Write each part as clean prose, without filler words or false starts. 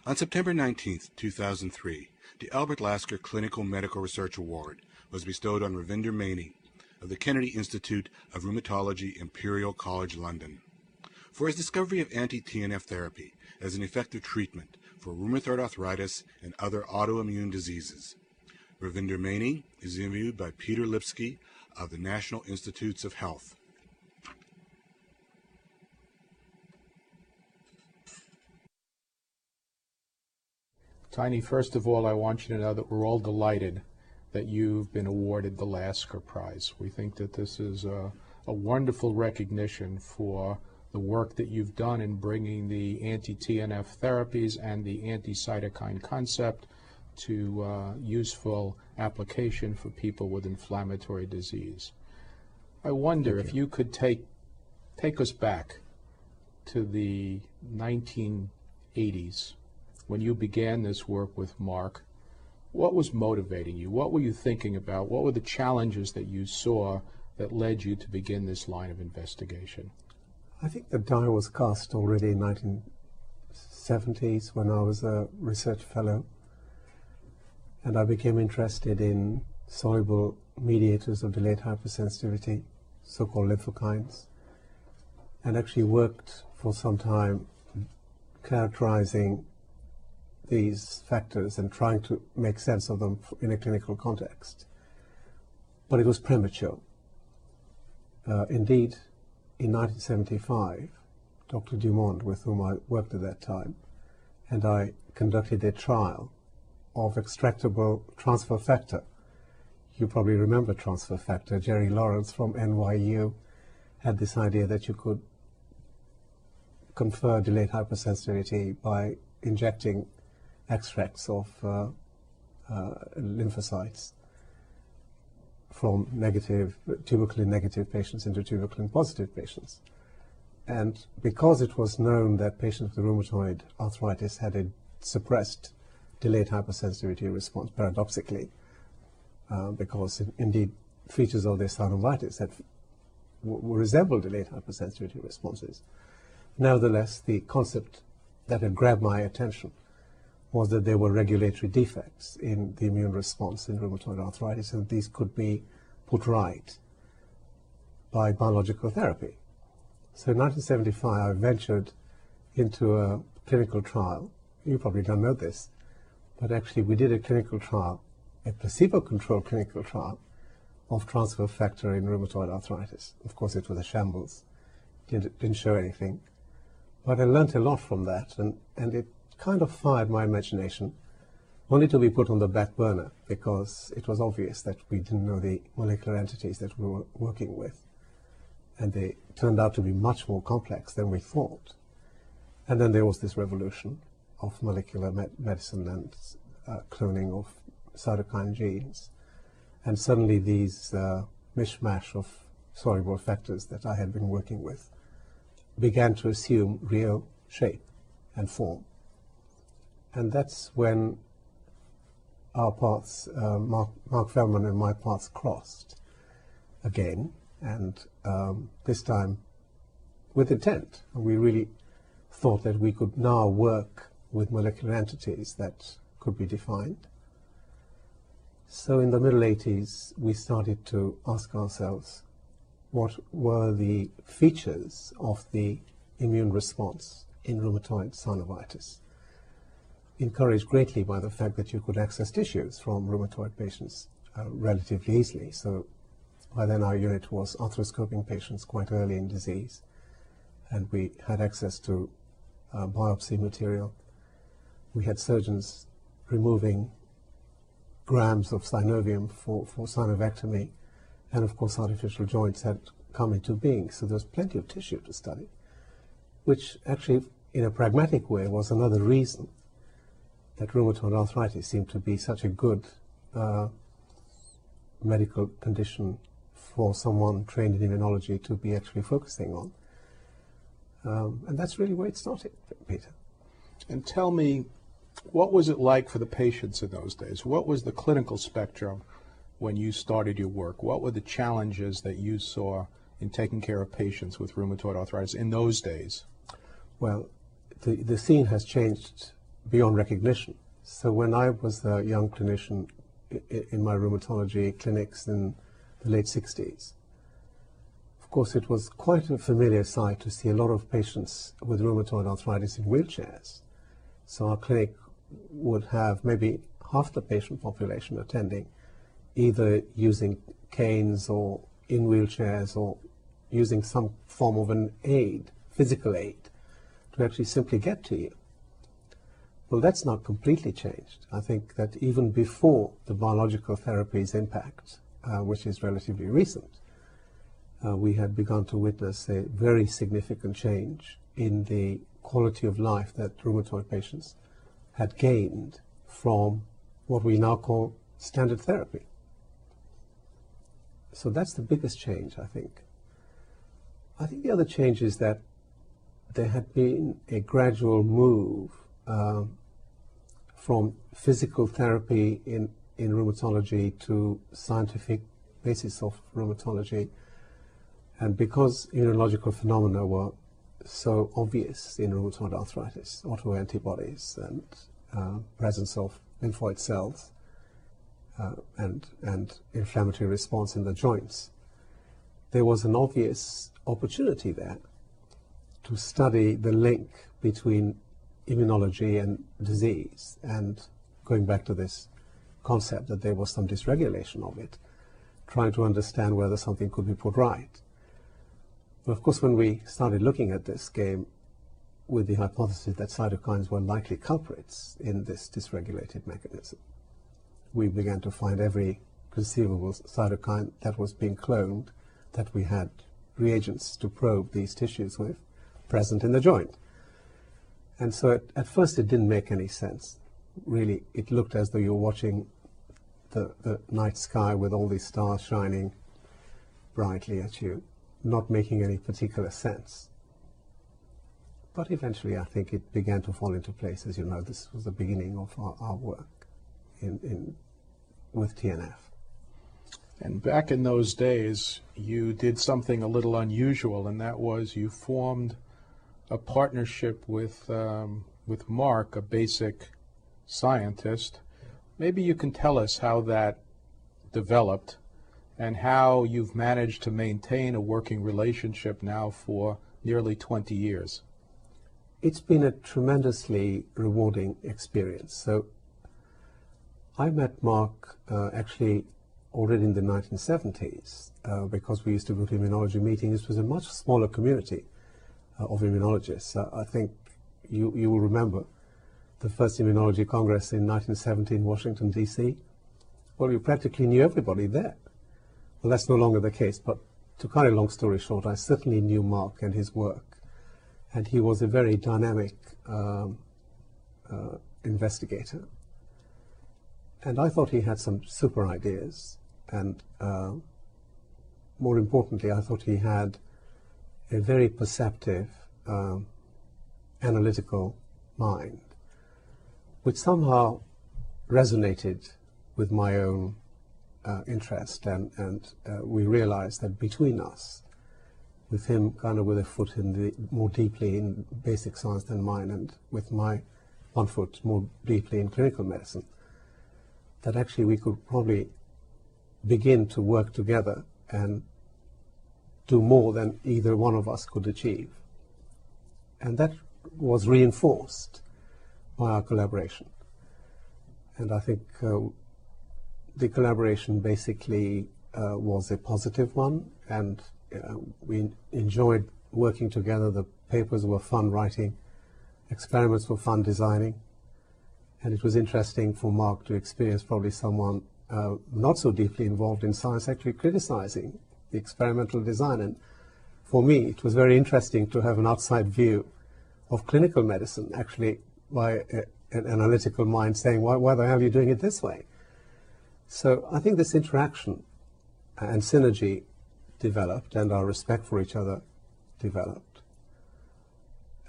On September 19, 2003, the Albert Lasker Clinical Medical Research Award was bestowed on Ravinder Maini of the Kennedy Institute of Rheumatology, Imperial College London, for his discovery of anti-TNF therapy as an effective treatment for rheumatoid arthritis and other autoimmune diseases. Ravinder Maini is interviewed by Peter Lipsky of the National Institutes of Health. Tiny, first of all, I want you to know that we're all delighted that you've been awarded the Lasker Prize. We think that this is a wonderful recognition for the work that you've done in bringing the anti-TNF therapies and the anti-cytokine concept to useful application for people with inflammatory disease. I wonder if you could take us back to the 1980s when you began this work with Mark. What was motivating you? What were you thinking about? What were the challenges that you saw that led you to begin this line of investigation? I think the die was cast already in 1970s when I was a research fellow, and I became interested in soluble mediators of delayed hypersensitivity, so-called lymphokines, and actually worked for some time characterizing these factors and trying to make sense of them in a clinical context. But it was premature. Indeed, in 1975, Dr. Dumont, with whom I worked at that time, and I conducted a trial of extractable transfer factor. You probably remember transfer factor. Jerry Lawrence from NYU had this idea that you could confer delayed hypersensitivity by injecting extracts of lymphocytes from tuberculin negative patients into tuberculin positive patients. And because it was known that patients with rheumatoid arthritis had a suppressed delayed hypersensitivity response, paradoxically, because indeed features of their synovitis that resemble delayed hypersensitivity responses. Nevertheless, the concept that had grabbed my attention was that there were regulatory defects in the immune response in rheumatoid arthritis, and these could be put right by biological therapy. So in 1975, I ventured into a clinical trial. You probably don't know this, but actually we did a clinical trial, a placebo-controlled clinical trial of transfer factor in rheumatoid arthritis. Of course, it was a shambles. Didn't show anything. But I learned a lot from that, and it kind of fired my imagination, only to be put on the back burner because it was obvious that we didn't know the molecular entities that we were working with. And they turned out to be much more complex than we thought. And then there was this revolution of molecular medicine and cloning of cytokine genes. And suddenly these mishmash of soluble factors that I had been working with began to assume real shape and form. And that's when our paths, Mark Feldman and my paths crossed again, and this time with intent. We really thought that we could now work with molecular entities that could be defined. So in the middle 80s, we started to ask ourselves, what were the features of the immune response in rheumatoid synovitis? Encouraged greatly by the fact that you could access tissues from rheumatoid patients relatively easily. So by then our unit was arthroscoping patients quite early in disease, and we had access to biopsy material. We had surgeons removing grams of synovium for synovectomy, and of course artificial joints had come into being, so there was plenty of tissue to study, which actually in a pragmatic way was another reason that rheumatoid arthritis seemed to be such a good medical condition for someone trained in immunology to be actually focusing on. And that's really where it started, Peter. And tell me, what was it like for the patients in those days? What was the clinical spectrum when you started your work? What were the challenges that you saw in taking care of patients with rheumatoid arthritis in those days? Well, the scene has changed beyond recognition. So when I was a young clinician in my rheumatology clinics in the late 60s, of course it was quite a familiar sight to see a lot of patients with rheumatoid arthritis in wheelchairs. So our clinic would have maybe half the patient population attending, either using canes or in wheelchairs or using some form of an aid, physical aid, to actually simply get to you. Well, that's not completely changed. I think that even before the biological therapies impact, which is relatively recent, we had begun to witness a very significant change in the quality of life that rheumatoid patients had gained from what we now call standard therapy. So that's the biggest change, I think. I think the other change is that there had been a gradual move from physical therapy in rheumatology to scientific basis of rheumatology. And because immunological phenomena were so obvious in rheumatoid arthritis, autoantibodies and presence of lymphoid cells and inflammatory response in the joints, there was an obvious opportunity there to study the link between immunology and disease, and going back to this concept that there was some dysregulation of it, trying to understand whether something could be put right. But of course, when we started looking at this game with the hypothesis that cytokines were likely culprits in this dysregulated mechanism, we began to find every conceivable cytokine that was being cloned, that we had reagents to probe these tissues with, present in the joint. And so at first it didn't make any sense. Really, it looked as though you were watching the night sky with all these stars shining brightly at you, not making any particular sense. But eventually I think it began to fall into place. As you know, this was the beginning of our work with TNF. And back in those days, you did something a little unusual, and that was you formed a partnership with Mark, a basic scientist. Maybe you can tell us how that developed and how you've managed to maintain a working relationship now for nearly 20 years. It's been a tremendously rewarding experience. So I met Mark actually already in the 1970s because we used to go to immunology meetings. It was a much smaller community of immunologists. I think you will remember the first immunology congress in 1970 in Washington, D.C. Well, you practically knew everybody there. Well, that's no longer the case, but to cut a long story short, I certainly knew Mark and his work. And he was a very dynamic investigator. And I thought he had some super ideas. And more importantly, I thought he had a very perceptive, analytical mind, which somehow resonated with my own interest. And we realized that between us, with him kind of with a foot in more deeply in basic science than mine, and with my 1 foot more deeply in clinical medicine, that actually we could probably begin to work together and do more than either one of us could achieve. And that was reinforced by our collaboration. And I think the collaboration basically was a positive one, and we enjoyed working together. The papers were fun writing, experiments were fun designing, and it was interesting for Mark to experience probably someone not so deeply involved in science actually criticizing the experimental design. And for me, it was very interesting to have an outside view of clinical medicine, actually by an analytical mind saying, why the hell are you doing it this way? So I think this interaction and synergy developed, and our respect for each other developed.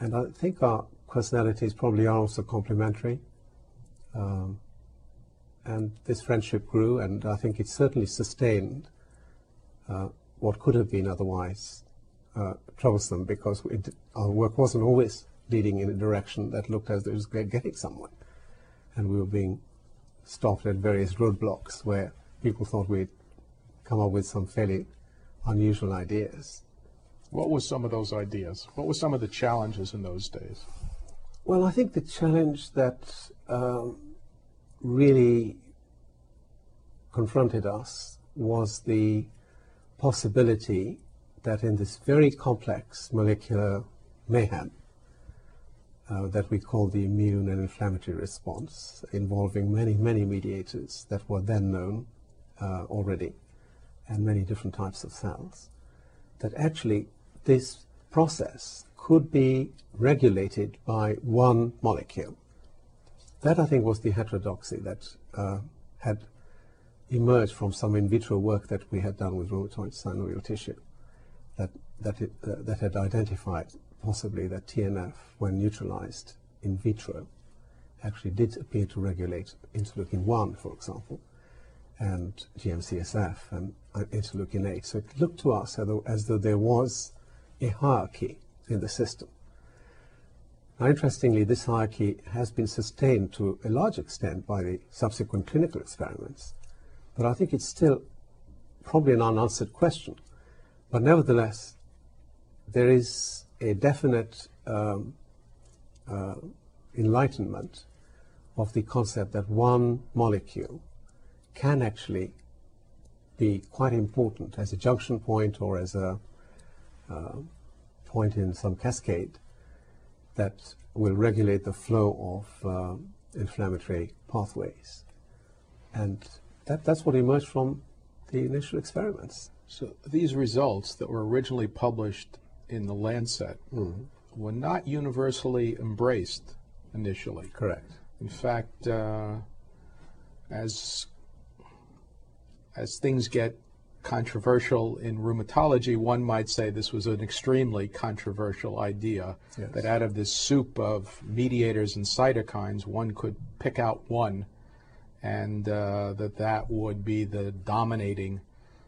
And I think our personalities probably are also complementary. And this friendship grew, and I think it certainly sustained what could have been otherwise troublesome, because our work wasn't always leading in a direction that looked as though it was getting somewhere. And we were being stopped at various roadblocks where people thought we'd come up with some fairly unusual ideas. What were some of those ideas? What were some of the challenges in those days? Well, I think the challenge that really confronted us was the possibility that in this very complex molecular mayhem that we call the immune and inflammatory response, involving many, many mediators that were then known already, and many different types of cells, that actually this process could be regulated by one molecule. That, I think, was the heterodoxy that had emerged from some in vitro work that we had done with rheumatoid synovial tissue, that had identified possibly that TNF, when neutralized in vitro, actually did appear to regulate interleukin-1, for example, and GM-CSF and interleukin-8. So it looked to us as though there was a hierarchy in the system. Now, interestingly, this hierarchy has been sustained to a large extent by the subsequent clinical experiments, but I think it's still probably an unanswered question. But nevertheless, there is a definite enlightenment of the concept that one molecule can actually be quite important as a junction point or as a point in some cascade that will regulate the flow of inflammatory pathways. And that's what emerged from the initial experiments. So these results that were originally published in the Lancet were not universally embraced initially. Correct. In fact, as things get controversial in rheumatology, one might say this was an extremely controversial idea, yes, that out of this soup of mediators and cytokines, one could pick out one, and that would be the dominating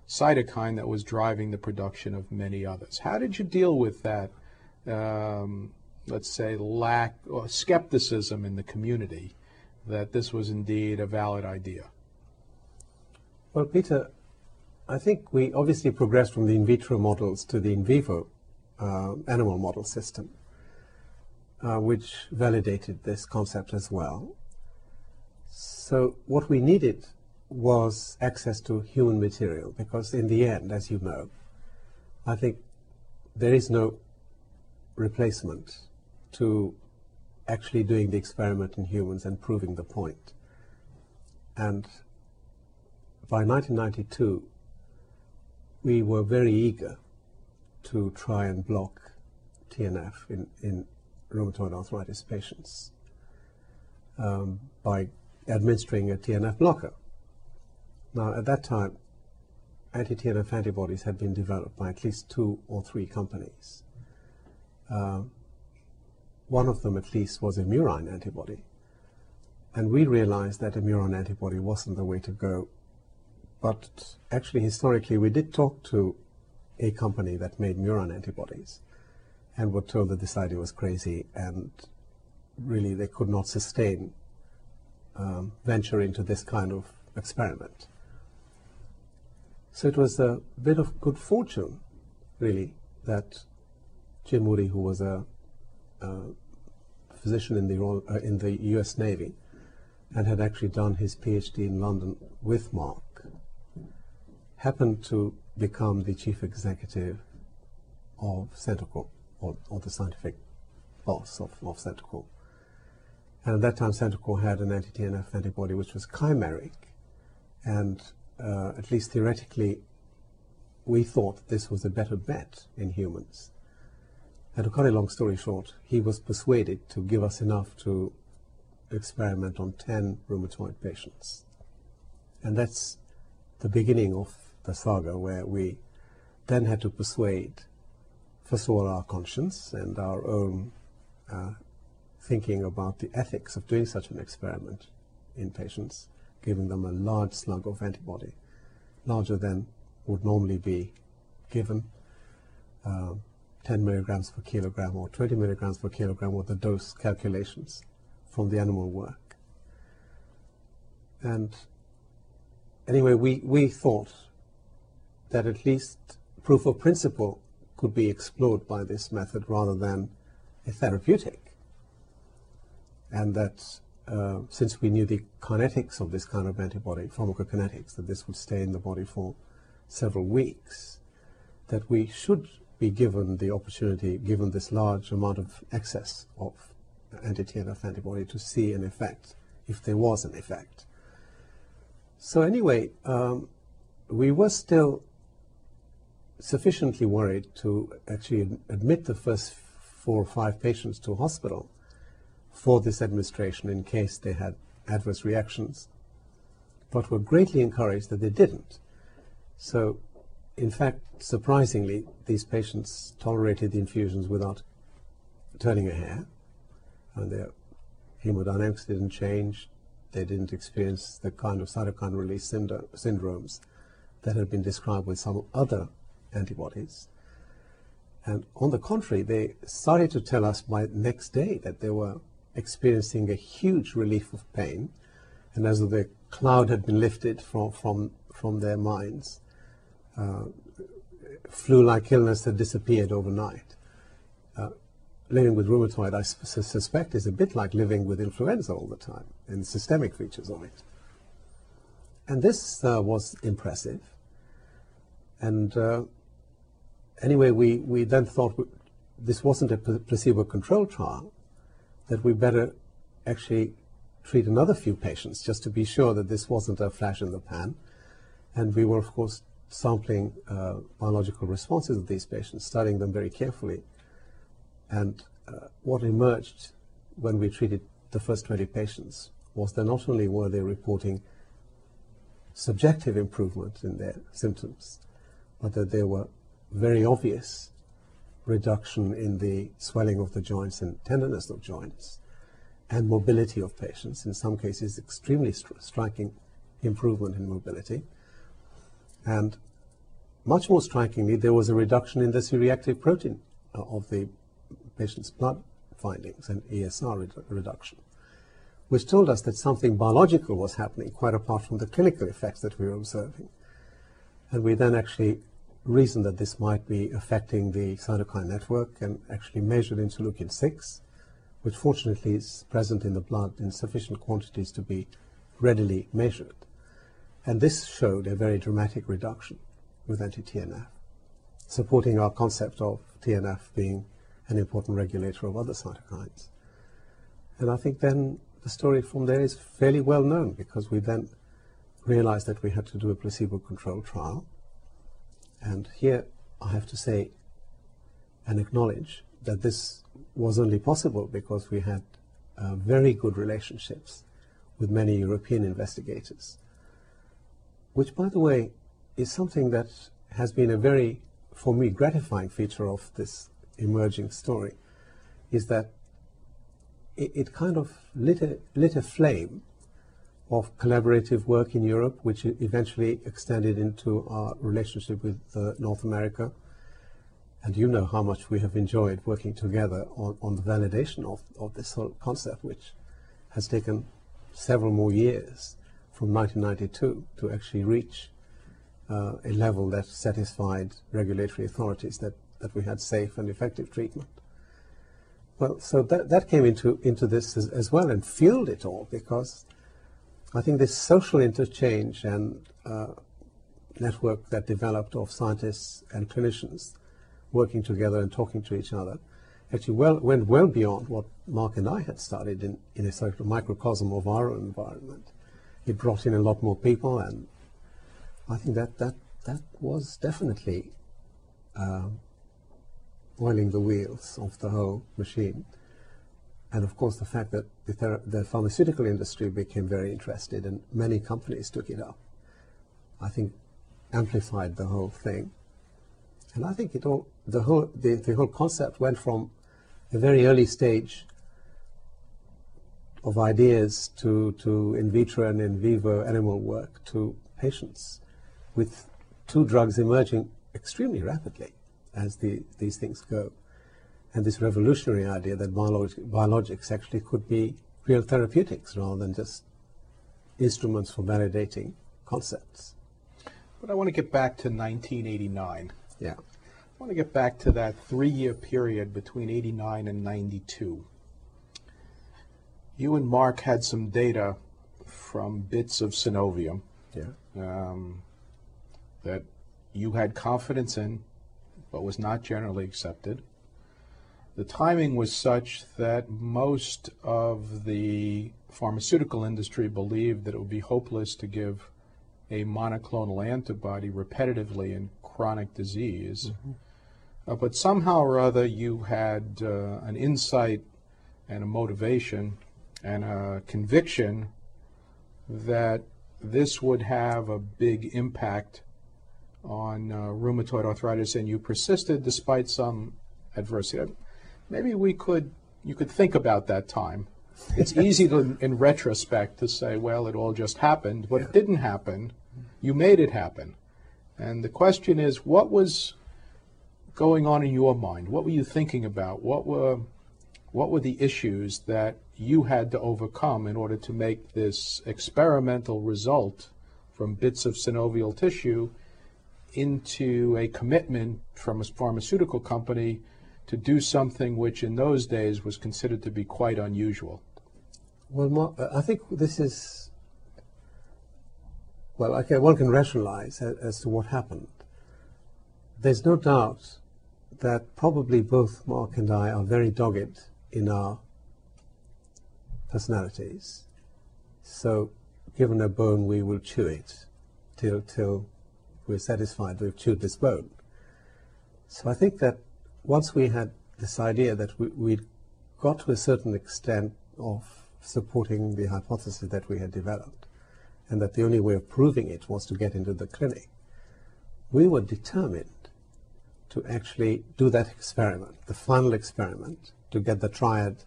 cytokine that was driving the production of many others. How did you deal with that, let's say, lack or skepticism in the community that this was indeed a valid idea? Well, Peter, I think we obviously progressed from the in vitro models to the in vivo animal model system, which validated this concept as well. So what we needed was access to human material, because in the end, as you know, I think there is no replacement to actually doing the experiment in humans and proving the point. And by 1992, we were very eager to try and block TNF in rheumatoid arthritis patients by administering a TNF blocker. Now, at that time, anti-TNF antibodies had been developed by at least 2 or 3 companies. One of them, at least, was a murine antibody. And we realized that a murine antibody wasn't the way to go. But actually, historically, we did talk to a company that made murine antibodies and were told that this idea was crazy and really they could not sustain venture into this kind of experiment. So it was a bit of good fortune, really, that Jim Moody, who was a physician in the US Navy and had actually done his PhD in London with Mark, happened to become the chief executive of Centocor, or the scientific boss of Centocor. And at that time, Centocor had an anti-TNF antibody which was chimeric, and at least theoretically, we thought this was a better bet in humans. And to cut a long story short, he was persuaded to give us enough to experiment on 10 rheumatoid patients. And that's the beginning of the saga, where we then had to persuade, first of all, our conscience and our own thinking about the ethics of doing such an experiment in patients, giving them a large slug of antibody, larger than would normally be given, 10 milligrams per kilogram or 20 milligrams per kilogram were the dose calculations from the animal work. And anyway, we thought that at least proof of principle could be explored by this method rather than a therapeutic. And that since we knew the kinetics of this kind of antibody, pharmacokinetics, that this would stay in the body for several weeks, that we should be given the opportunity, given this large amount of excess of anti-TNF antibody, to see an effect, if there was an effect. So anyway, we were still sufficiently worried to actually admit the first 4 or 5 patients to hospital for this administration in case they had adverse reactions, but were greatly encouraged that they didn't. So, in fact, surprisingly, these patients tolerated the infusions without turning a hair, and their hemodynamics didn't change. They didn't experience the kind of cytokine release syndromes that had been described with some other antibodies. And on the contrary, they started to tell us by the next day that they were experiencing a huge relief of pain, and as though the cloud had been lifted from their minds. Flu-like illness had disappeared overnight. Living with rheumatoid, I suspect, is a bit like living with influenza all the time, and systemic features of it. And this was impressive. And anyway, we then thought this wasn't a placebo-controlled trial, that we better actually treat another few patients just to be sure that this wasn't a flash in the pan. And we were, of course, sampling biological responses of these patients, studying them very carefully. And what emerged when we treated the first 20 patients was that not only were they reporting subjective improvement in their symptoms, but that there were very obvious reduction in the swelling of the joints and tenderness of joints, and mobility of patients, in some cases extremely striking improvement in mobility. And much more strikingly, there was a reduction in the C-reactive protein of the patient's blood findings, and ESR reduction, which told us that something biological was happening quite apart from the clinical effects that we were observing. And we then actually reasoned that this might be affecting the cytokine network, and actually measured interleukin-6, which fortunately is present in the blood in sufficient quantities to be readily measured. And this showed a very dramatic reduction with anti-TNF, supporting our concept of TNF being an important regulator of other cytokines. And I think then the story from there is fairly well known, because we then realized that we had to do a placebo-controlled trial. And here I have to say and acknowledge that this was only possible because we had very good relationships with many European investigators, which, by the way, is something that has been a very, for me, gratifying feature of this emerging story, is that it kind of lit a flame of collaborative work in Europe, which eventually extended into our relationship with North America. And you know how much we have enjoyed working together on the validation of this whole concept, which has taken several more years from 1992 to actually reach a level that satisfied regulatory authorities that we had safe and effective treatment. Well, so that came into this as well, and fueled it all, because I think this social interchange and network that developed of scientists and clinicians working together and talking to each other actually went well beyond what Mark and I had studied in a sort of microcosm of our own environment. It brought in a lot more people, and I think that was definitely oiling the wheels of the whole machine. And of course, the fact that the pharmaceutical industry became very interested and many companies took it up, I think amplified the whole thing. And I think the whole concept went from a very early stage of ideas to in vitro and in vivo animal work to patients, with 2 drugs emerging extremely rapidly as these things go. and this revolutionary idea that biologics actually could be real therapeutics rather than just instruments for validating concepts. But I want to get back to 1989. Yeah. I want to get back to that 3-year period between 89 and 92. You and Mark had some data from bits of synovium that you had confidence in, but was not generally accepted. The timing was such that most of the pharmaceutical industry believed that it would be hopeless to give a monoclonal antibody repetitively in chronic disease. But somehow or other you had an insight and a motivation and a conviction that this would have a big impact on rheumatoid arthritis, and you persisted despite some adversity. Maybe you could think about that time. It's easy to, in retrospect, to say, well, it all just happened, but it didn't happen. You made it happen. And the question is, what was going on in your mind? What were you thinking about? What were the issues that you had to overcome in order to make this experimental result from bits of synovial tissue into a commitment from a pharmaceutical company to do something which in those days was considered to be quite unusual? Well, I think this is, well, okay, one can rationalize as to what happened. There's no doubt that probably both Mark and I are very dogged in our personalities. So given a bone, we will chew it till we're satisfied we've chewed this bone. So I think that once we had this idea that we'd got to a certain extent of supporting the hypothesis that we had developed, and that the only way of proving it was to get into the clinic, we were determined to actually do that experiment, the final experiment, to get the triad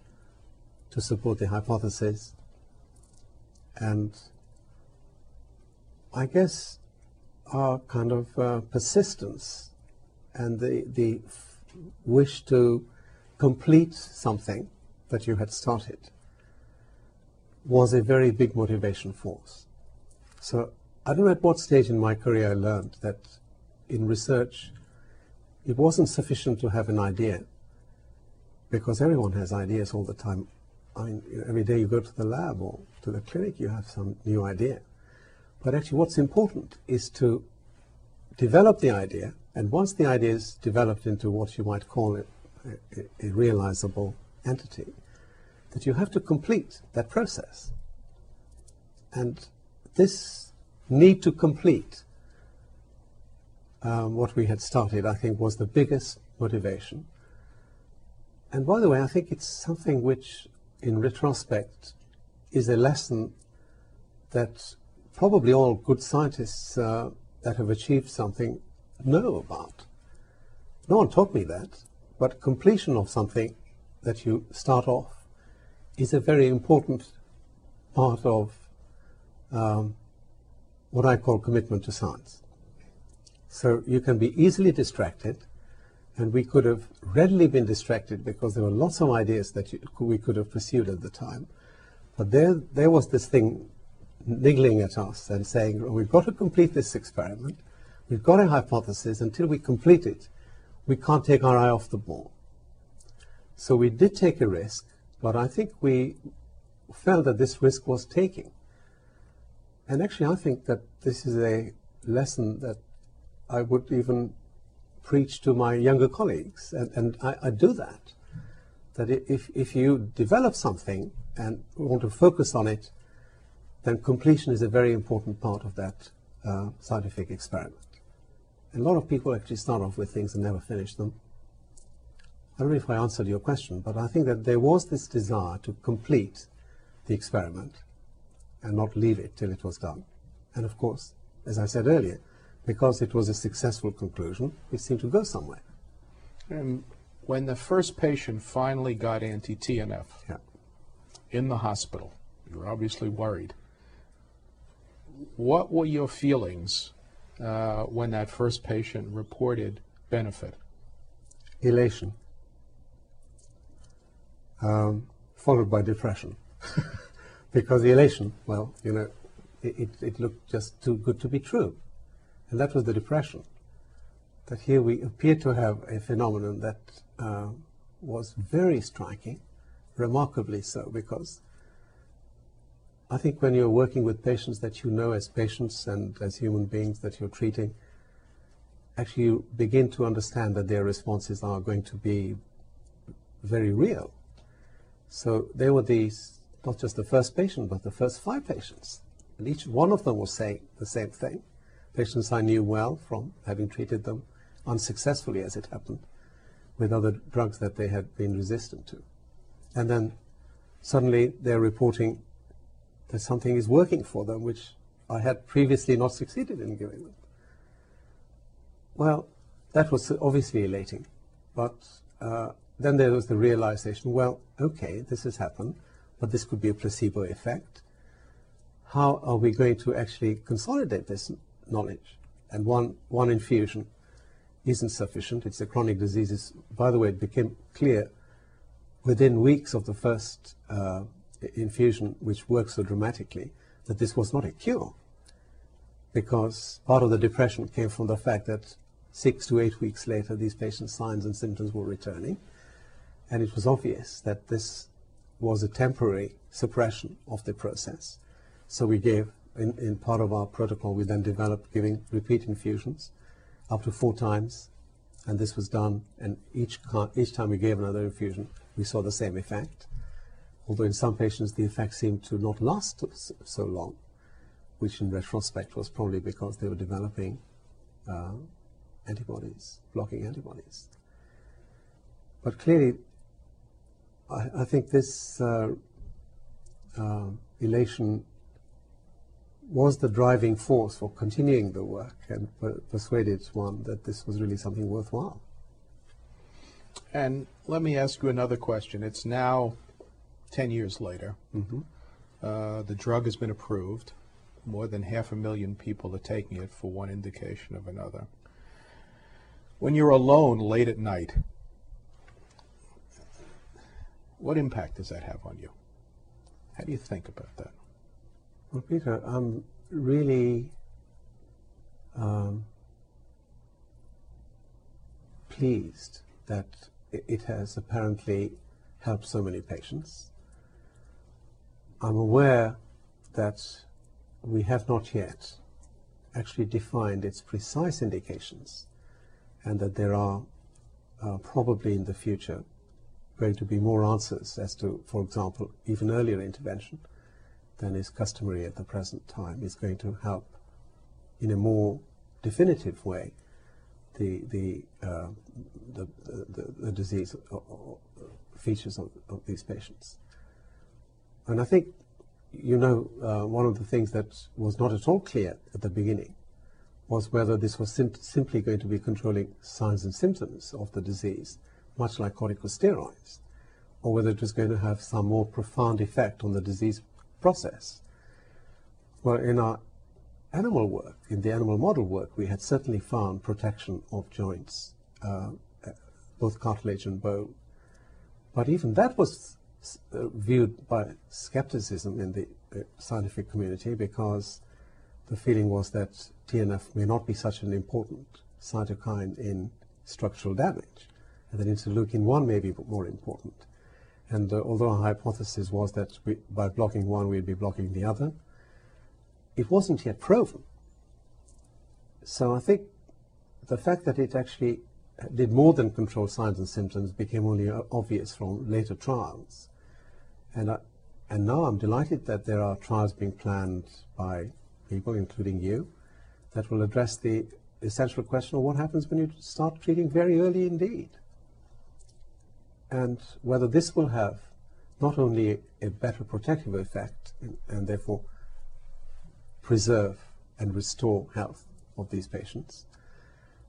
to support the hypothesis. And I guess our kind of persistence and the wish to complete something that you had started was a very big motivation force. So I don't know at what stage in my career I learned that in research it wasn't sufficient to have an idea, because everyone has ideas all the time. I mean, every day you go to the lab or to the clinic, you have some new idea. But actually what's important is to develop the idea, and once the idea is developed into what you might call a realizable entity, that you have to complete that process. And this need to complete what we had started, I think, was the biggest motivation. And by the way, I think it's something which, in retrospect, is a lesson that probably all good scientists that have achieved something know about. No one taught me that, but completion of something that you start off is a very important part of what I call commitment to science. So you can be easily distracted, and we could have readily been distracted because there were lots of ideas that we could have pursued at the time. But there was this thing niggling at us and saying, oh, we've got to complete this experiment. We've got a hypothesis. Until we complete it, we can't take our eye off the ball. So we did take a risk, but I think we felt that this risk was taking. And actually, I think that this is a lesson that I would even preach to my younger colleagues, and I do that. That if you develop something and want to focus on it, then completion is a very important part of that scientific experiment. And a lot of people actually start off with things and never finish them. I don't know if I answered your question, but I think that there was this desire to complete the experiment and not leave it till it was done. And of course, as I said earlier, because it was a successful conclusion, it seemed to go somewhere. And when the first patient finally got anti-TNF in the hospital, you were obviously worried. What were your feelings when that first patient reported benefit? Elation. followed by depression. Because the elation, well, you know, it looked just too good to be true. And that was the depression. That here we appear to have a phenomenon that was very striking, remarkably so, because I think when you're working with patients that you know as patients and as human beings that you're treating, actually you begin to understand that their responses are going to be very real. So there were these, not just the first patient, but the first 5 patients. And each one of them was saying the same thing. Patients I knew well from having treated them unsuccessfully, as it happened, with other drugs that they had been resistant to. And then suddenly they're reporting that something is working for them, which I had previously not succeeded in giving them. Well, that was obviously elating. But then there was the realization, well, okay, this has happened, but this could be a placebo effect. How are we going to actually consolidate this knowledge? And one infusion isn't sufficient. It's a chronic disease. By the way, it became clear within weeks of the first infusion, which worked so dramatically, that this was not a cure, because part of the depression came from the fact that 6 to 8 weeks later, these patients' signs and symptoms were returning, and it was obvious that this was a temporary suppression of the process. So we gave, in part of our protocol, we then developed giving repeat infusions up to 4 times, and this was done, and each time we gave another infusion, we saw the same effect, although in some patients the effect seemed to not last so long, which in retrospect was probably because they were developing antibodies, blocking antibodies. But clearly, I think this elation was the driving force for continuing the work, and persuaded one that this was really something worthwhile. And let me ask you another question. It's now 10 years later. Mm-hmm. The drug has been approved. More than 500,000 people are taking it for one indication of another. When you're alone late at night, what impact does that have on you? How do you think about that? Well, Peter, I'm really pleased that it has apparently helped so many patients. I'm aware that we have not yet actually defined its precise indications, and that there are probably in the future going to be more answers as to, for example, even earlier intervention than is customary at the present time is going to help in a more definitive way the disease features of these patients. And I think, you know, one of the things that was not at all clear at the beginning was whether this was simply going to be controlling signs and symptoms of the disease, much like corticosteroids, or whether it was going to have some more profound effect on the disease process. Well, in our animal work, in the animal model work, we had certainly found protection of joints, both cartilage and bone. But even that was viewed by skepticism in the scientific community, because the feeling was that TNF may not be such an important cytokine in structural damage, and that interleukin-1 may be more important. And although our hypothesis was that by blocking one, we'd be blocking the other, it wasn't yet proven. So I think the fact that it actually did more than control signs and symptoms became only obvious from later trials. And now I'm delighted that there are trials being planned by people, including you, that will address the essential question of what happens when you start treating very early indeed. And whether this will have not only a better protective effect and therefore preserve and restore health of these patients,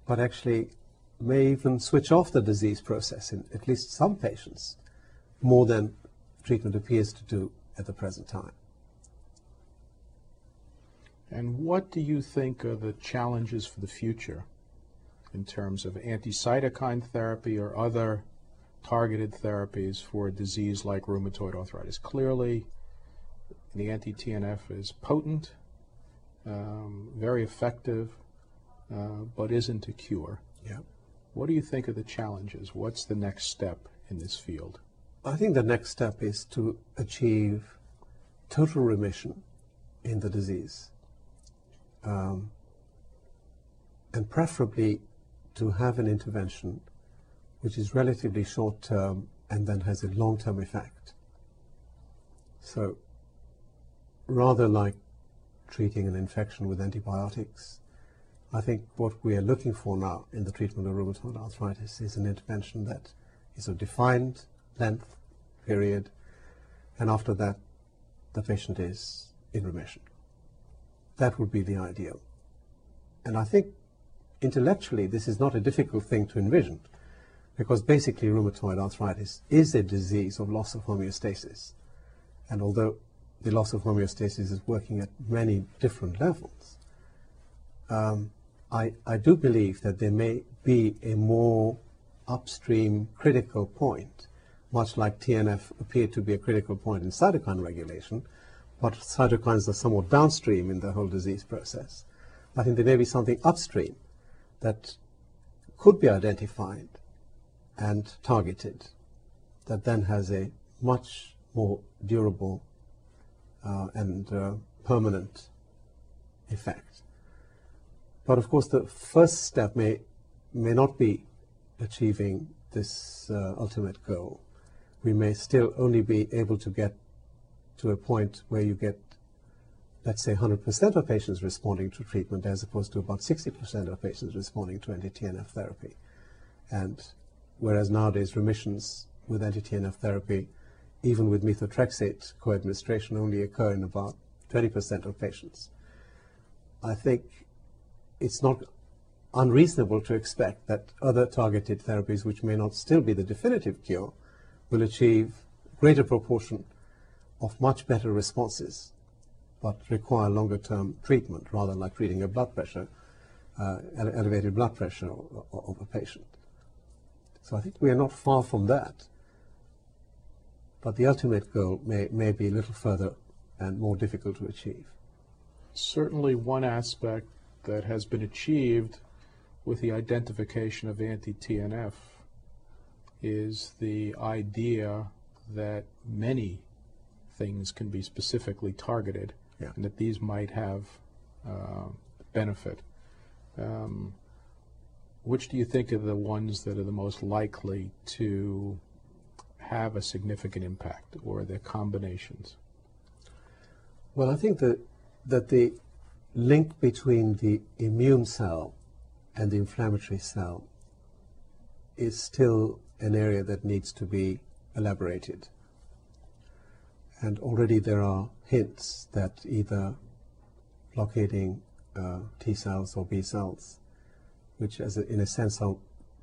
but actually may even switch off the disease process in at least some patients more than treatment appears to do at the present time. And what do you think are the challenges for the future in terms of anti-cytokine therapy or other targeted therapies for a disease like rheumatoid arthritis. Clearly, the anti-TNF is potent, very effective, but isn't a cure. Yeah. What do you think are the challenges? What's the next step in this field? I think the next step is to achieve total remission in the disease, and preferably to have an intervention which is relatively short-term and then has a long-term effect. So rather like treating an infection with antibiotics, I think what we are looking for now in the treatment of rheumatoid arthritis is an intervention that is of defined length, period, and after that the patient is in remission. That would be the ideal. And I think intellectually this is not a difficult thing to envision, because basically rheumatoid arthritis is a disease of loss of homeostasis. And although the loss of homeostasis is working at many different levels, I do believe that there may be a more upstream critical point, much like TNF appeared to be a critical point in cytokine regulation, but cytokines are somewhat downstream in the whole disease process. I think there may be something upstream that could be identified and targeted that then has a much more durable and permanent effect. But of course the first step may not be achieving this ultimate goal. We may still only be able to get to a point where you get, let's say, 100% of patients responding to treatment as opposed to about 60% of patients responding to anti-TNF therapy. And whereas nowadays remissions with anti-TNF therapy, even with methotrexate co-administration, only occur in about 20% of patients. I think it's not unreasonable to expect that other targeted therapies, which may not still be the definitive cure, will achieve greater proportion of much better responses, but require longer-term treatment, rather like treating a blood pressure, elevated blood pressure of a patient. So I think we are not far from that. But the ultimate goal may be a little further and more difficult to achieve. Certainly one aspect that has been achieved with the identification of anti-TNF is the idea that many things can be specifically targeted, yeah, and that these might have benefit. Which do you think are the ones that are the most likely to have a significant impact, or their combinations? Well, I think that the link between the immune cell and the inflammatory cell is still an area that needs to be elaborated. And already there are hints that either blockading T cells or B cells, which in a sense are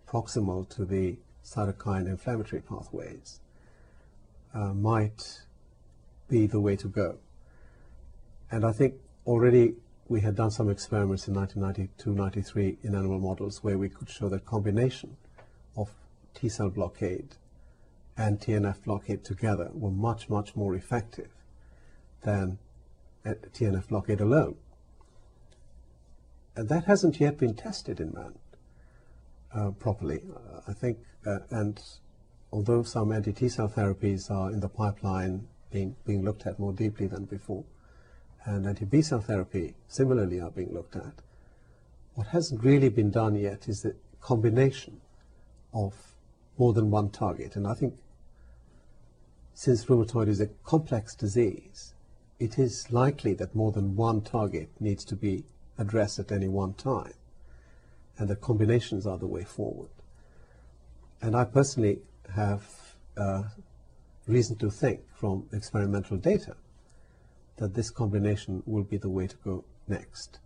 proximal to the cytokine inflammatory pathways, might be the way to go. And I think already we had done some experiments in 1992-93 in animal models where we could show that combination of T cell blockade and TNF blockade together were much, much more effective than TNF blockade alone. And that hasn't yet been tested in man properly, I think. And although some anti-T cell therapies are in the pipeline being looked at more deeply than before, and anti-B cell therapy similarly are being looked at, what hasn't really been done yet is the combination of more than one target. And I think since rheumatoid is a complex disease, it is likely that more than one target needs to be addressed at any one time, and the combinations are the way forward. And I personally have reason to think from experimental data that this combination will be the way to go next.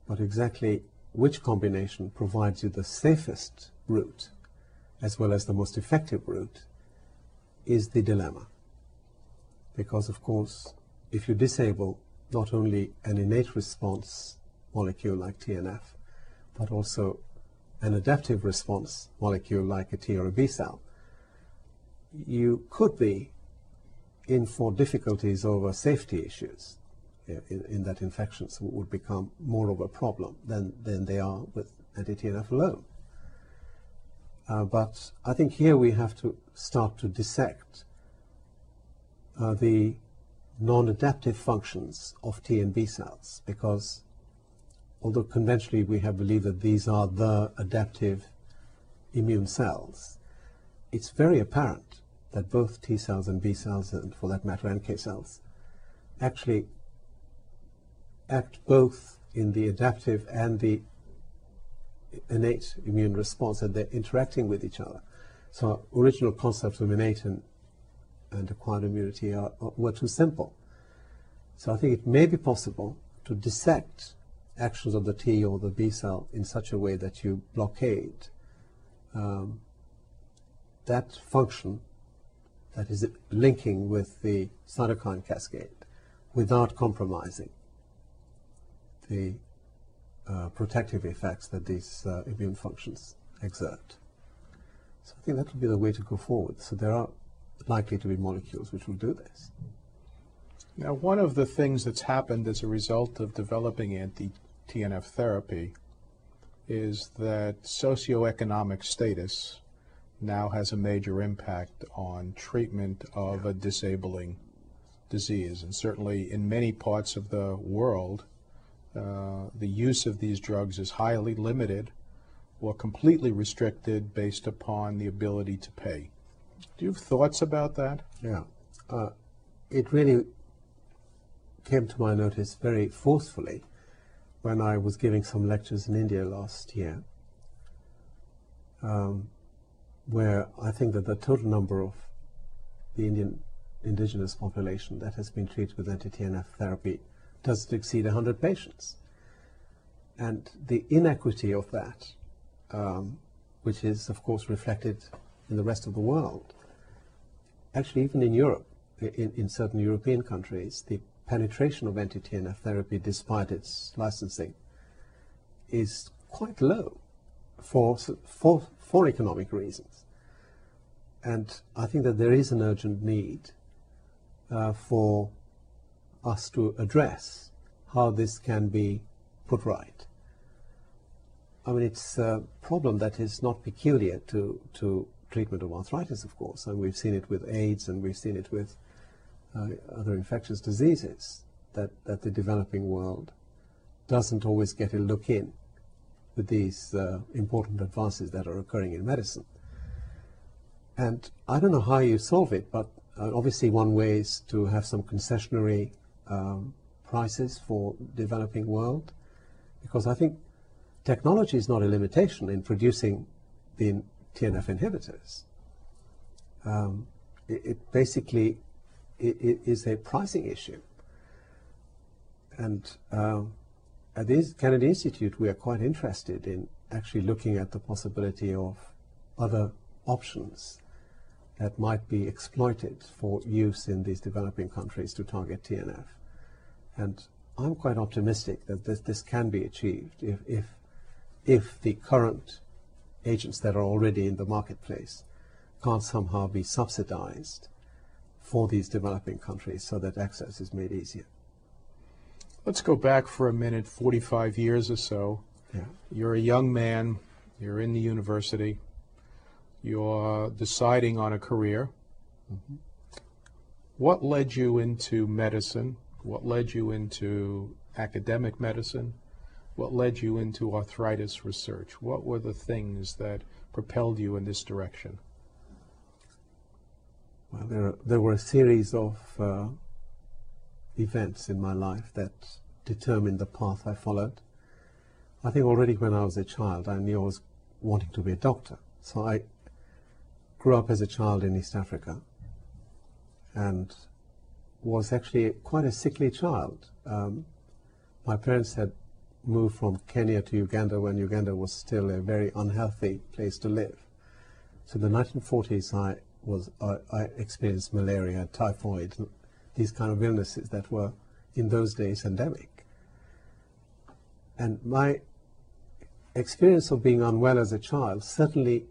But exactly which combination provides you the safest route as well as the most effective route is the dilemma. Because of course, if you disable not only an innate response molecule like TNF, but also an adaptive response molecule like a T or a B cell, you could be in for difficulties over safety issues, in that infections would become more of a problem than they are with anti-TNF alone. But I think here we have to start to dissect the non-adaptive functions of T and B cells, because although conventionally we have believed that these are the adaptive immune cells, it's very apparent that both T cells and B cells, and for that matter NK cells, actually act both in the adaptive and the innate immune response, and they're interacting with each other. So original concepts of innate and acquired immunity were too simple. So I think it may be possible to dissect actions of the T or the B cell in such a way that you blockade that function that is linking with the cytokine cascade without compromising the protective effects that these immune functions exert. So I think that will be the way to go forward. So there are likely to be molecules which will do this. Now, one of the things that's happened as a result of developing anti-TNF therapy is that socioeconomic status now has a major impact on treatment of a disabling disease. And certainly in many parts of the world, the use of these drugs is highly limited or completely restricted based upon the ability to pay. Do you have thoughts about that? Yeah. It really came to my notice very forcefully when I was giving some lectures in India last year, where I think that the total number of the Indian indigenous population that has been treated with anti-TNF therapy doesn't exceed 100 patients. And the inequity of that, which is of course reflected in the rest of the world, actually even in Europe, in certain European countries, the penetration of anti-TNF therapy, despite its licensing, is quite low for economic reasons. And I think that there is an urgent need for us to address how this can be put right. I mean, it's a problem that is not peculiar to treatment of arthritis, of course, and we've seen it with AIDS and we've seen it with other infectious diseases, that the developing world doesn't always get a look in with these important advances that are occurring in medicine. And I don't know how you solve it, but obviously one way is to have some concessionary prices for developing world, because I think technology is not a limitation in producing the TNF inhibitors. It basically is a pricing issue. And at the Kennedy Institute, we are quite interested in actually looking at the possibility of other options that might be exploited for use in these developing countries to target TNF. And I'm quite optimistic that this can be achieved if the current agents that are already in the marketplace can't somehow be subsidized for these developing countries so that access is made easier. Let's go back for a minute, 45 years or so. Yeah. You're a young man, you're in the university, you're deciding on a career. Mm-hmm. What led you into medicine? What led you into academic medicine? What led you into arthritis research? What were the things that propelled you in this direction? Well, there were a series of events in my life that determined the path I followed. I think already when I was a child, I knew I was wanting to be a doctor. So I grew up as a child in East Africa and was actually quite a sickly child. My parents had moved from Kenya to Uganda when Uganda was still a very unhealthy place to live. So in the 1940s, I experienced malaria, typhoid, these kind of illnesses that were in those days endemic. And my experience of being unwell as a child certainly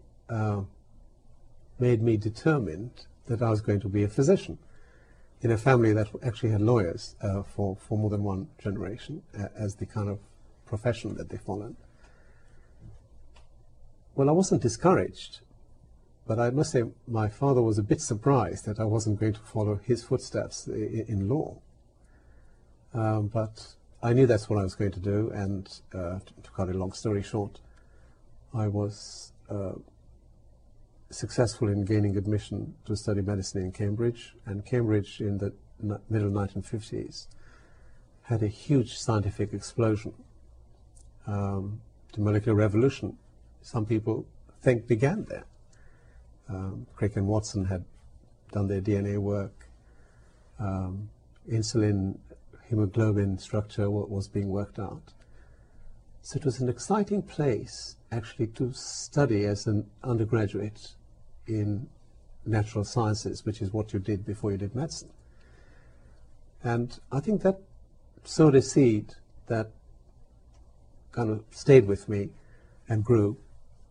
made me determined that I was going to be a physician in a family that actually had lawyers for more than one generation as the kind of profession that they followed. Well, I wasn't discouraged, but I must say my father was a bit surprised that I wasn't going to follow his footsteps in law. But I knew that's what I was going to do, and to cut a long story short, I was successful in gaining admission to study medicine in Cambridge, and Cambridge in the middle 1950s had a huge scientific explosion. The molecular revolution, some people think, began there. Crick and Watson had done their DNA work. Insulin, hemoglobin structure was being worked out. So it was an exciting place actually to study as an undergraduate in natural sciences, which is what you did before you did medicine. And I think that sowed a seed that kind of stayed with me and grew,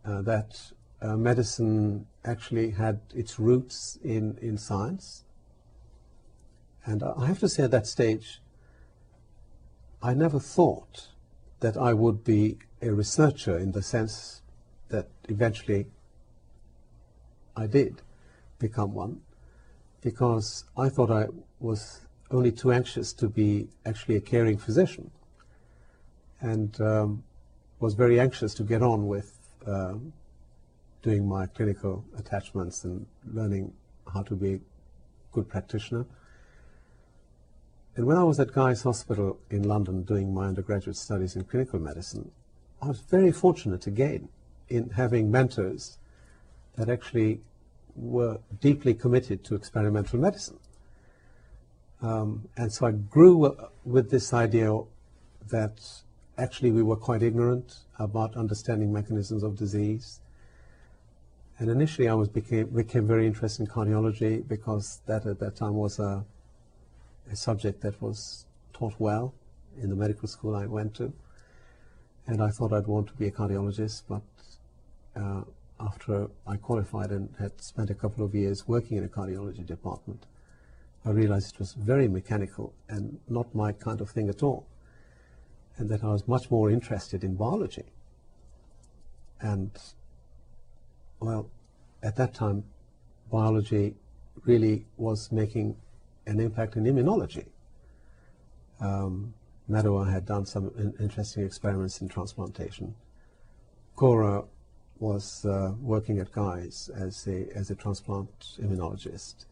that medicine actually had its roots in science. And I have to say at that stage, I never thought that I would be a researcher in the sense that eventually I did become one, because I thought I was only too anxious to be actually a caring physician, and was very anxious to get on with doing my clinical attachments and learning how to be a good practitioner. And when I was at Guy's Hospital in London doing my undergraduate studies in clinical medicine, I was very fortunate again in having mentors that actually were deeply committed to experimental medicine. And so I grew with this idea that actually we were quite ignorant about understanding mechanisms of disease. And initially I became very interested in cardiology, because that at that time was a subject that was taught well in the medical school I went to. And I thought I'd want to be a cardiologist, but after I qualified and had spent a couple of years working in a cardiology department, I realized it was very mechanical and not my kind of thing at all, and that I was much more interested in biology. And, well, at that time, biology really was making an impact in immunology. Meadow had done some interesting experiments in transplantation. Cora was working at Guy's as a transplant immunologist.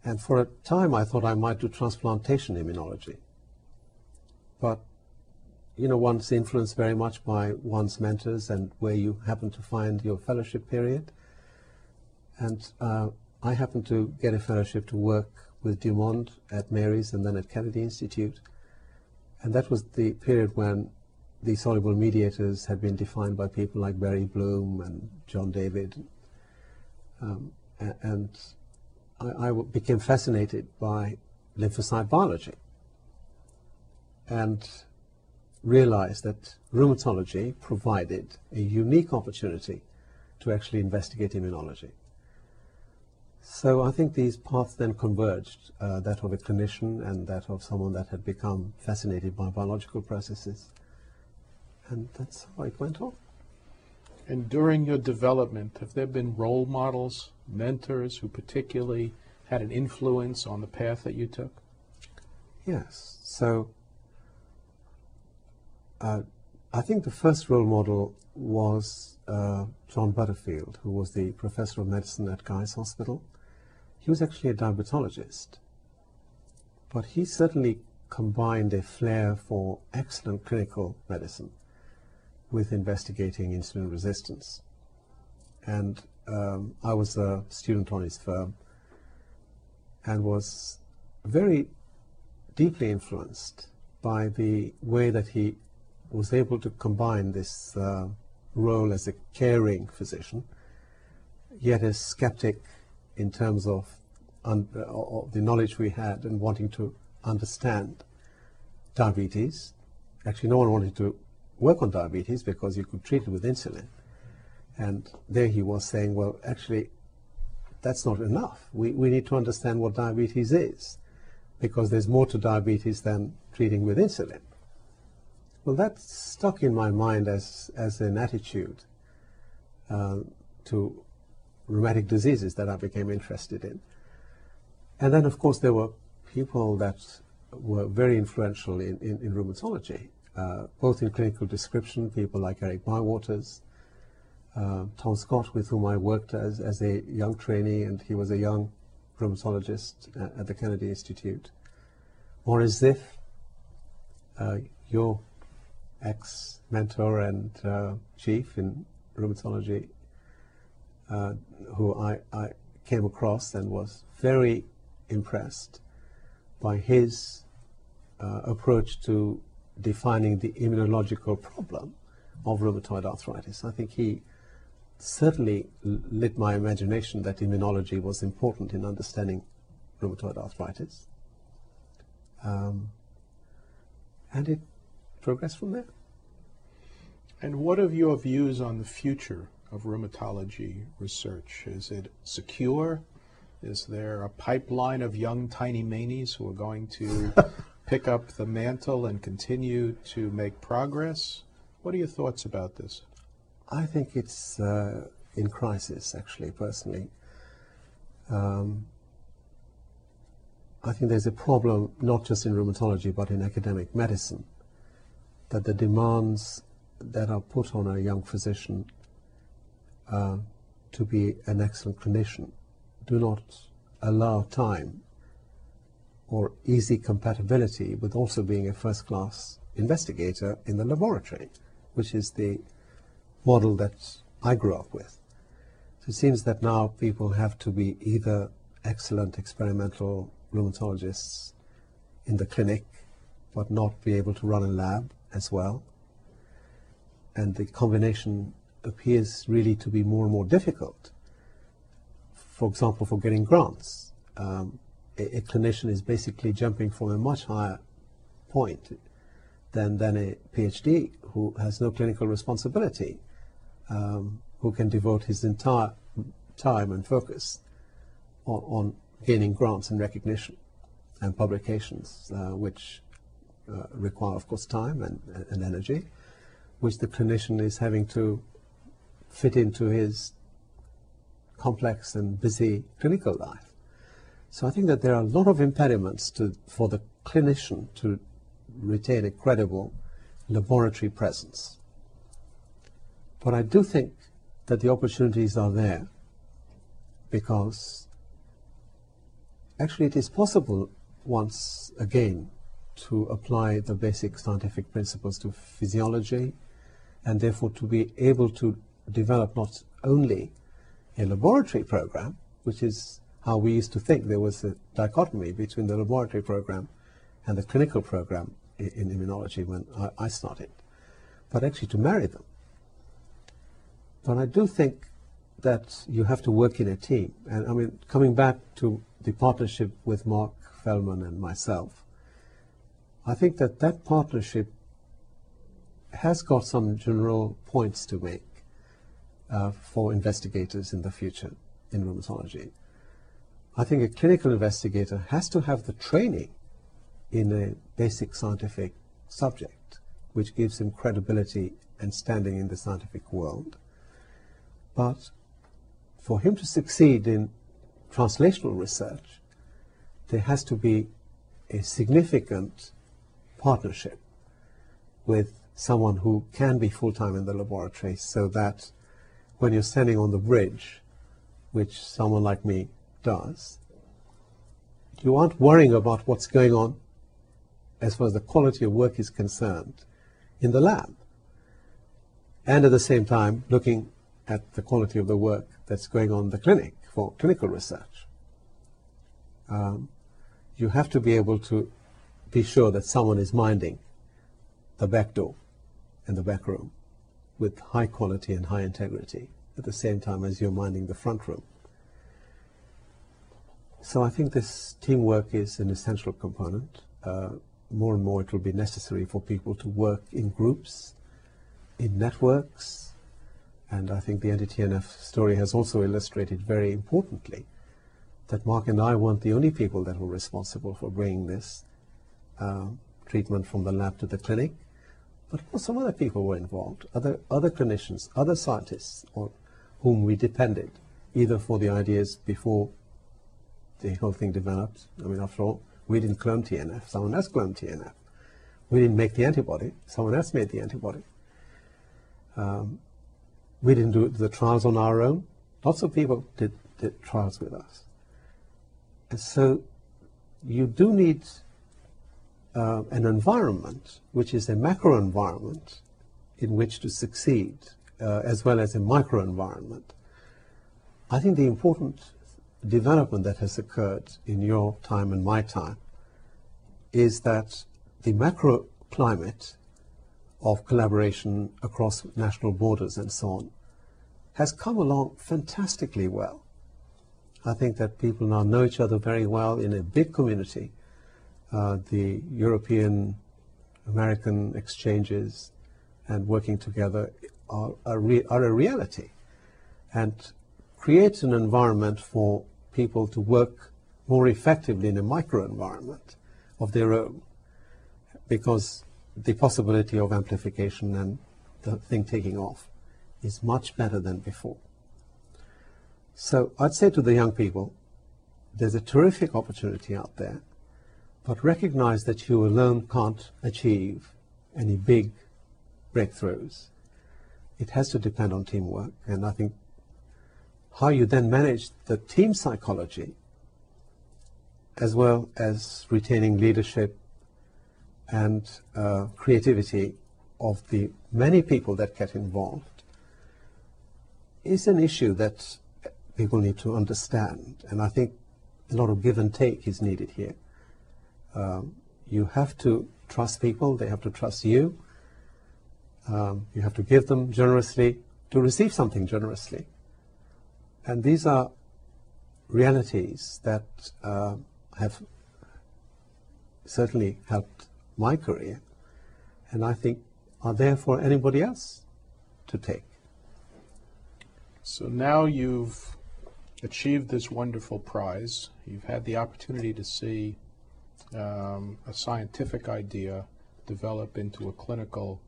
And for a time I thought I might do transplantation immunology. But, you know, one's influenced very much by one's mentors and where you happen to find your fellowship period. And I happened to get a fellowship to work with Dumont at Mary's and then at Kennedy Institute. And that was the period when the soluble mediators had been defined by people like Barry Bloom and John David. And I became fascinated by lymphocyte biology and realized that rheumatology provided a unique opportunity to actually investigate immunology. So I think these paths then converged, that of a clinician and that of someone that had become fascinated by biological processes. And that's how it went on. And during your development, have there been role models, mentors who particularly had an influence on the path that you took? Yes. So I think the first role model was John Butterfield, who was the professor of medicine at Guy's Hospital. He was actually a diabetologist, but he certainly combined a flair for excellent clinical medicine with investigating insulin resistance. And I was a student on his firm and was very deeply influenced by the way that he was able to combine this role as a caring physician, yet as skeptic in terms of the knowledge we had and wanting to understand diabetes. Actually, no one wanted to work on diabetes because you could treat it with insulin. And there he was saying, well, actually, that's not enough. We need to understand what diabetes is, because there's more to diabetes than treating with insulin. Well, that stuck in my mind as an attitude to rheumatic diseases that I became interested in. And then, of course, there were people that were very influential in rheumatology, both in clinical description, people like Eric Bywaters, Tom Scott, with whom I worked as a young trainee, and he was a young rheumatologist at the Kennedy Institute. Maurice Ziff, your ex-mentor and chief in rheumatology, who I came across and was very impressed by his approach to defining the immunological problem of rheumatoid arthritis. I think he certainly lit my imagination that immunology was important in understanding rheumatoid arthritis. And it progressed from there. And what are your views on the future of rheumatology research? Is it secure? Is there a pipeline of young tiny Mainis who are going to pick up the mantle and continue to make progress? What are your thoughts about this? I think it's in crisis, actually, personally. I think there's a problem, not just in rheumatology, but in academic medicine, that the demands that are put on a young physician to be an excellent clinician do not allow time or easy compatibility with also being a first-class investigator in the laboratory, which is the model that I grew up with. So it seems that now people have to be either excellent experimental rheumatologists in the clinic, but not be able to run a lab as well. And the combination appears really to be more and more difficult. For example, for getting grants, a clinician is basically jumping from a much higher point than a PhD who has no clinical responsibility, who can devote his entire time and focus on gaining grants and recognition and publications, which require, of course, time and energy, which the clinician is having to fit into his complex and busy clinical life. So I think that there are a lot of impediments for the clinician to retain a credible laboratory presence. But I do think that the opportunities are there, because actually it is possible once again to apply the basic scientific principles to physiology, and therefore to be able to develop not only a laboratory program, which is how we used to think there was a dichotomy between the laboratory program and the clinical program in immunology when I started, but actually to marry them. But I do think that you have to work in a team. And I mean, coming back to the partnership with Mark Feldman and myself, I think that that partnership has got some general points to make for investigators in the future in rheumatology. I think a clinical investigator has to have the training in a basic scientific subject, which gives him credibility and standing in the scientific world. But for him to succeed in translational research, there has to be a significant partnership with someone who can be full-time in the laboratory, so that when you're standing on the bridge, which someone like me does, you aren't worrying about what's going on as far as the quality of work is concerned in the lab, and at the same time looking at the quality of the work that's going on in the clinic for clinical research. You have to be able to be sure that someone is minding the back door and the back room with high quality and high integrity at the same time as you're minding the front room. So I think this teamwork is an essential component. More and more it will be necessary for people to work in groups in networks, and I think the anti-TNF story has also illustrated very importantly that Mark and I weren't the only people that were responsible for bringing this treatment from the lab to the clinic, but some other people were involved, other clinicians, other scientists on whom we depended, either for the ideas before the whole thing developed. I mean, after all, we didn't clone TNF, someone else cloned TNF. We didn't make the antibody, someone else made the antibody. We didn't do the trials on our own. Lots of people did trials with us. And so you do need an environment which is a macro environment in which to succeed, as well as a micro environment. I think the important development that has occurred in your time and my time is that the macro climate of collaboration across national borders and so on has come along fantastically well. I think that people now know each other very well in a big community. The European-American exchanges and working together are a reality, and creates an environment for people to work more effectively in a microenvironment of their own, because the possibility of amplification and the thing taking off is much better than before. So I'd say to the young people, there's a terrific opportunity out there, but recognize that you alone can't achieve any big breakthroughs. It has to depend on teamwork, and I think how you then manage the team psychology as well as retaining leadership and creativity of the many people that get involved is an issue that people need to understand, and I think a lot of give and take is needed here. You have to trust people, they have to trust you. You have to give them generously to receive something generously. And these are realities that have certainly helped my career, and I think are there for anybody else to take. So now you've achieved this wonderful prize. You've had the opportunity to see a scientific idea develop into a clinical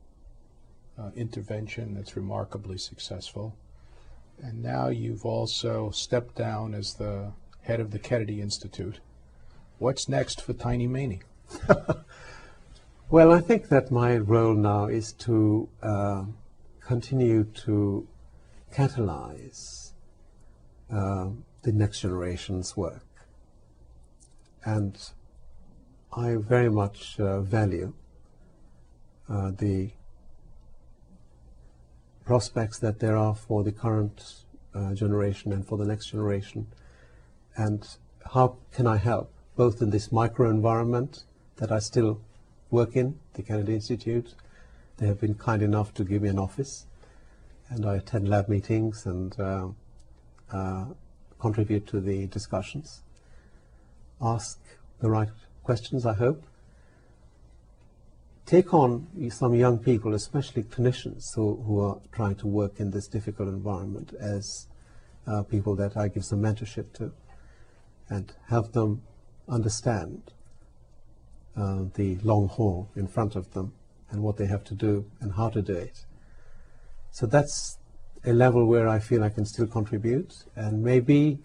intervention that's remarkably successful. And now you've also stepped down as the head of the Kennedy Institute. What's next for Tiny Maini? Well, I think that my role now is to continue to catalyze the next generation's work. And I very much value the prospects that there are for the current generation and for the next generation, and how can I help both in this microenvironment that I still work in, the Kennedy Institute. They have been kind enough to give me an office, and I attend lab meetings and contribute to the discussions, ask the right questions, I hope, take on some young people, especially clinicians who are trying to work in this difficult environment, as people that I give some mentorship to, and help them understand the long haul in front of them and what they have to do and how to do it. So that's a level where I feel I can still contribute, and maybe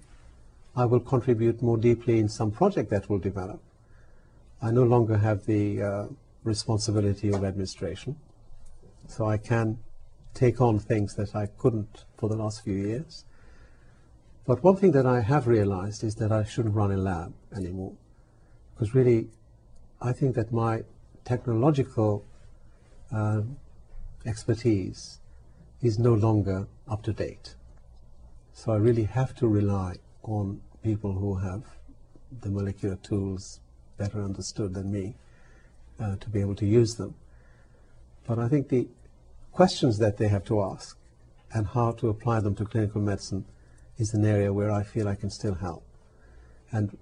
I will contribute more deeply in some project that will develop. I no longer have the responsibility of administration, so I can take on things that I couldn't for the last few years. But one thing that I have realized is that I shouldn't run a lab anymore, because really I think that my technological expertise is no longer up to date. So I really have to rely on people who have the molecular tools better understood than me to be able to use them. But I think the questions that they have to ask and how to apply them to clinical medicine is an area where I feel I can still help. And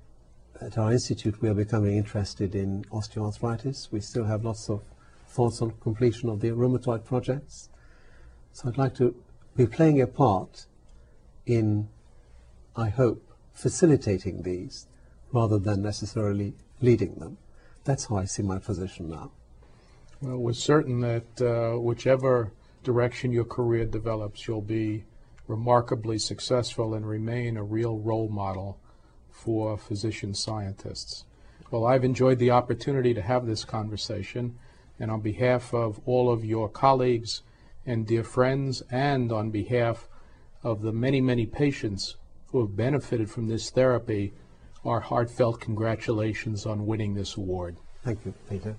at our institute we are becoming interested in osteoarthritis. We still have lots of thoughts on completion of the rheumatoid projects. So I'd like to be playing a part in, I hope, facilitating these rather than necessarily leading them. That's how I see my position now. Well, we're certain that whichever direction your career develops, you'll be remarkably successful and remain a real role model for physician scientists. Well, I've enjoyed the opportunity to have this conversation, and on behalf of all of your colleagues and dear friends, and on behalf of the many, many patients who have benefited from this therapy, our heartfelt congratulations on winning this award. Thank you, Peter.